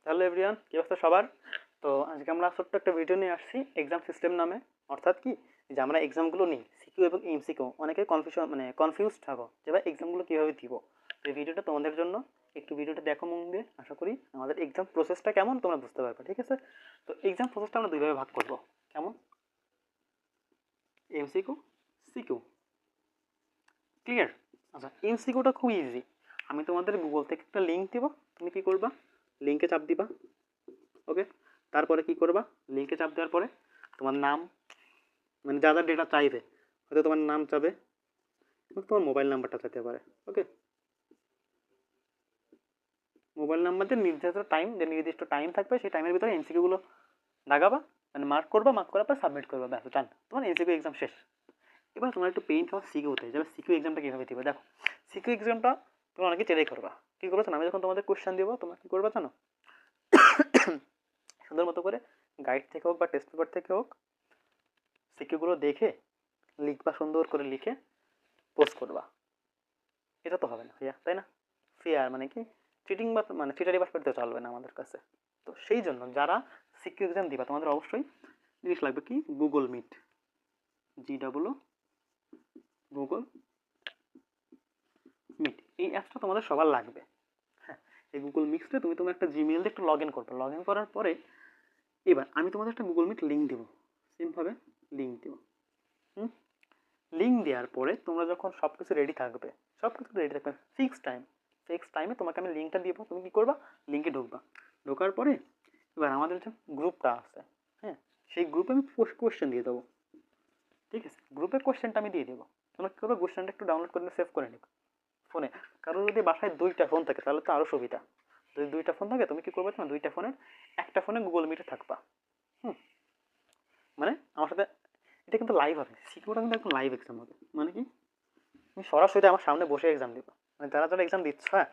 Hello everyone, কি অবস্থা সবার? তো আজকে আমরা ছোট্ট একটা ভিডিও নিয়ে আসছি এক্সাম সিস্টেম নামে। অর্থাৎ কি, যে আমরা এক্সামগুলো নিই সিকিউ এবং এমসিকিউ, অনেকে কনফিউজ থাকো যে ভাই এক্সামগুলো কীভাবে দিব। তো এই ভিডিওটা তোমাদের জন্য, একটু ভিডিওটা দেখো মন দিয়ে। আশা করি আমাদের এক্সাম প্রসেসটা কেমন তোমরা বুঝতে পারবে, ঠিক আছে? তো এক্সাম প্রসেসটা আমরা দুইভাবে ভাগ করবো। কেমন? MCQ, CQ. ক্লিয়ার? আচ্ছা, এমসিকিউটা খুব ইজি। আমি তোমাদের গুগল থেকে একটা লিঙ্ক দিব, তুমি কি করবা? লিঙ্কে চাপ দিবা। ওকে, তারপরে কি করবা? লিঙ্কে চাপ দেওয়ার পরে তোমার নাম, মানে যা যা ডেটা চাইবে, হয়তো তোমার নাম চাবে এবং তোমার মোবাইল নাম্বারটা চাইতে পারে। ওকে, মোবাইল নাম্বার দিয়ে নির্দিষ্ট টাইম থাকবে, সেই টাইমের ভিতরে এমসিকিউগুলো লাগাবা, মানে মার্ক করবা, মার্ক করার পর সাবমিট করবা, ব্যাস ডান, তোমার এমসিকিউ এক্সাম শেষ। এবার তোমার একটু পেইন খাওয়া সিকিউতে যাবে। সিকিউ এক্সামটা কীভাবে দিবে দেখো। সিকিউ এক্সামটা তোমরা অনেকে চেরাই করবা। কী করবো জানো? আমি যখন তোমাদের কোয়েশ্চেন দিব, তোমরা কী করবা জানো? সুন্দর মতো করে গাইড থেকে হোক বা টেস্ট পেপার থেকে হোক সিকিউগুলো দেখে লিখবা, সুন্দর করে লিখে পোস্ট করবা। এটা তো হবে না ভাইয়া, তাই না? ফেয়ার মানে কি, চিটিং বা মানে চিটারি বাস করতে চলবে না আমাদের কাছে। তো সেই জন্য যারা সিকিউ এক্সাম দিবা, তোমাদের অবশ্যই জিনিস লাগবে কি, Google Meet, GWO Google Meet. এই অ্যাপসটা তোমাদের সবার লাগবে। হ্যাঁ, এই গুগল মিটসে তুমি তোমার একটা জিমেইল দিয়ে একটু লগ ইন করবে। লগ ইন করার পরে এবার আমি তোমাদের একটা গুগল মিট লিঙ্ক দেবো, সেমভাবে লিঙ্ক দেবো। লিঙ্ক দেওয়ার পরে তোমরা যখন সব কিছু রেডি থাকবে, ফিক্স টাইমে তোমাকে আমি লিঙ্কটা দিব। তুমি কী করবা? লিঙ্কে ঢুকবা। ঢোকার পরে এবার আমাদের যে গ্রুপটা আছে, হ্যাঁ, সেই গ্রুপে আমি কোয়েশ্চেন দিয়ে দেবো। ঠিক আছে, গ্রুপে কোয়েশ্চেনটা আমি দিয়ে দেবো। তোমরা কী করবে? কোয়েশ্চেনটা একটু ডাউনলোড করে সেভ করে নেবে ফোনে। কারণ যদি বাসায় দুইটা ফোন থাকে তাহলে তো আরও সুবিধা। যদি দুইটা ফোন থাকে, তুমি কী করবে না, দুইটা ফোনের একটা ফোনে গুগল মিটে থাকবা। মানে আমার সাথে এটা কিন্তু লাইভ হবে, সিকিউরিটা কিন্তু একদম লাইভ এক্সাম হবে। মানে কি, তুমি সরাসরি আমার সামনে বসে এক্সাম দিবা। মানে যারা যারা এক্সাম দিচ্ছ, হ্যাঁ,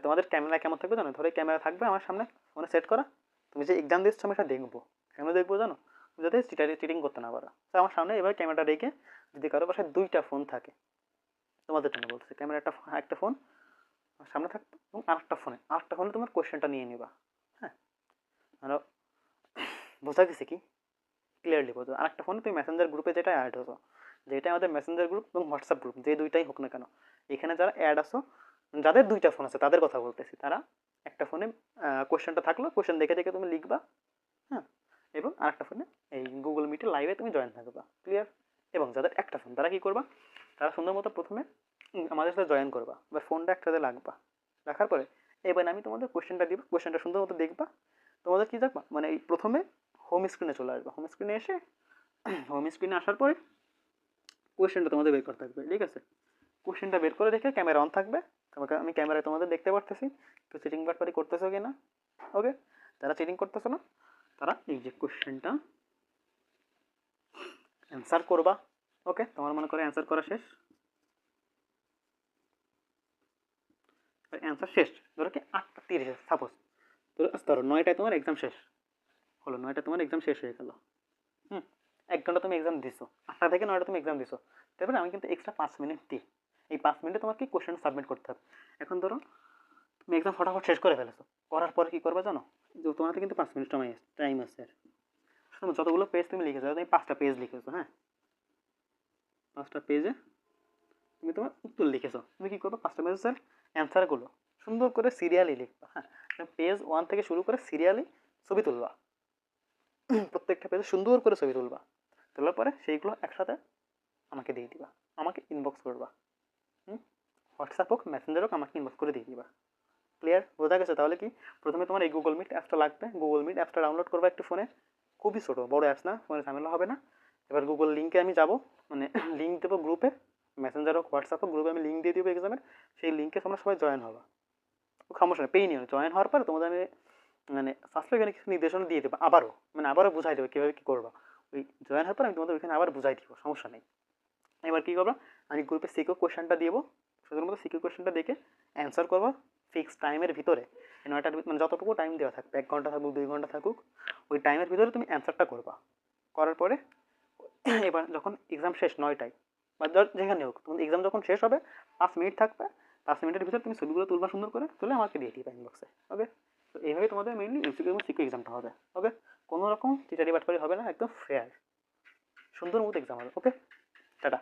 তোমাদের ক্যামেরা কেমন থাকবে জানো? ধরো ক্যামেরা থাকবে আমার সামনে ফোনে সেট করা, তুমি যে এক্সাম দিচ্ছ আমি এটা দেখবো। কেন দেখবো জানো? যাতে চিটিং করতে না পারো। তো আমার সামনে এবার ক্যামেরাটা রেখে, যদি কারো বাসায় দুইটা ফোন থাকে, তোমাদের জন্য বলতেছি, ক্যামেরা একটা ফোন সামনে থাকবে এবং আরেকটা ফোনে তোমার কোয়েশ্চেনটা নিয়ে নিবা। হ্যাঁ, আরো বোঝা গেছে কি? ক্লিয়ারলি বোঝো। আরেকটা ফোনে তুমি মেসেঞ্জার গ্রুপে যেটা অ্যাড হতো, যেটা আমাদের মেসেঞ্জার গ্রুপ এবং হোয়াটসঅ্যাপ গ্রুপ, যে দুইটাই হোক না কেন, এখানে যারা অ্যাড আসো, যাদের দুইটা ফোন আছে তাদের কথা বলতেছি, তারা একটা ফোনে কোয়েশ্চেনটা থাকলো, কোয়েশ্চেন দেখে দেখে তুমি লিখবা। হ্যাঁ, এবং আরেকটা ফোনে এই গুগল মিটে লাইভে তুমি জয়েন থাকবা। ক্লিয়ার? এবং যাদের একটা ফোন, তারা কি করবা? তারা সুন্দর মতো প্রথমে আমাদের সাথে জয়েন করবা, এবার ফোনটা একসাথে রাখবা। রাখার পরে এবার আমি তোমাদের কোয়েশ্চেনটা দিব, কোয়েশ্চেনটা সুন্দর মতো দেখবা। তোমাদের কি দেখবা, মানে এই প্রথমে হোম স্ক্রিনে চলে আসবা। হোম স্ক্রিনে এসে, হোম স্ক্রিনে আসার পরে কোয়েশ্চেনটা তোমাদের বের করতে থাকবে। ঠিক আছে, কোয়েশ্চেনটা বের করে রেখে ক্যামেরা অন থাকবে। তোমাকে আমি ক্যামেরায় তোমাদের দেখতে পারতেছি তো চিটিং বাটপারি করতেছো কি না। ওকে, যারা চিটিং করতেছো না তারা এই যে কোয়েশ্চেনটা অ্যান্সার করবা। ওকে, তোমার মনে করে অ্যান্সার করা শেষ, অ্যান্সার শেষ ধরো কি 8:30 সাপোজ, ধরো 9টায় তোমার এক্সাম শেষ হলো, 9টায় তোমার এক্সাম শেষ হয়ে গেল। 1 ঘন্টা তুমি এক্সাম দিছো, 8টা থেকে 9টা তুমি এক্সাম দিছো, তারপরে আমি কিন্তু এক্সট্রা 5 মিনিট দিই। এই 5 মিনিটে তোমার কি কোয়েশ্চেন সাবমিট করতে হবে। এখন ধরো তুমি এক্সাম ফটাফট শেষ করে ফেলেছো, করার পরে কী করবে জানো? যে তোমার হাতে কিন্তু 5 মিনিট টাইম আছে। আর যতগুলো পেজ তুমি লিখেছো, তুমি 5টা পেজ লিখেছো, হ্যাঁ, 5টা পেজে তুমি তোমার উত্তর লিখেছো, তুমি কী করবে? 5টা পেজের অ্যান্সারগুলো সুন্দর করে সিরিয়ালি লিখবা। হ্যাঁ, পেজ 1 থেকে শুরু করে সিরিয়ালি ছবি তুলবা, প্রত্যেকটা পেজে সুন্দর করে ছবি তুলবা। তোলার পরে সেইগুলো একসাথে আমাকে দিয়ে দিবা, আমাকে ইনবক্স করবা। হোয়াটসঅ্যাপ হোক, মেসেঞ্জার হোক, আমাকে ইনবক্স করে দিয়ে দিবা। ক্লিয়ার? বোঝা গেছে? তাহলে কি, প্রথমে তোমার এই গুগল মিট অ্যাপসটা লাগবে। গুগল মিট অ্যাপসটা ডাউনলোড করবা একটু ফোনে, খুবই ছোটো, বড় অ্যাপস না, ফোনে ঝামেলা হবে না। এবার গুগল লিঙ্কে আমি যাব, মানে লিঙ্ক দেবো গ্রুপে, মেসেঞ্জার হোক, হোয়াটসঅ্যাপ হোক, গ্রুপে আমি লিঙ্ক দিয়ে দেবো এক্সামের। সেই লিঙ্কে তোমরা সবাই জয়েন হবা, সমস্যা নেই, পেই নিও। জয়েন হওয়ার পরে তোমাদের আমি মানে ফার্স্ট এখানে কিছু নির্দেশনা দিয়ে দেবো, আবারও বুঝাই দেবো কীভাবে কী করবা। ওই জয়েন হওয়ার পর আমি তোমাদের ওইখানে আবার বুঝাই দিব, সমস্যা নেই। এবার কী করবা, আমি গ্রুপে সিকিউ কোয়েশ্চেনটা দিব, সুন্দর মতো সিকিউ কোয়েশ্চেনটা দেখে অ্যান্সার করবো ফিক্স টাইমের ভিতরে। 9টার মানে যতটুকু টাইম দেওয়া থাকবে, 1 ঘন্টা থাকুক, 2 ঘন্টা থাকুক, ওই টাইমের ভিতরে তুমি অ্যান্সারটা করবা। করার পরে এবার যখন এক্সাম শেষ 9টায় বা যেখানে হোক, তোমার এক্সাম যখন শেষ হবে, 5 মিনিট থাকবে, 5 মিনিটের ভিতরে তুমি ছবিগুলো তুলবা সুন্দর করে, তুলে আমাকে দিয়ে দিবা ইনবক্সে। ওকে, তো এইভাবে তোমাদের মেইনলি এমসিকিউ এবং সিকিউ এক্সামটা হবে। ওকে, কোনো রকম চিটারি বাটপারি হবে না, একদম ফেয়ার সুন্দর মতো এক্সাম হবে। ওকে, টাটা।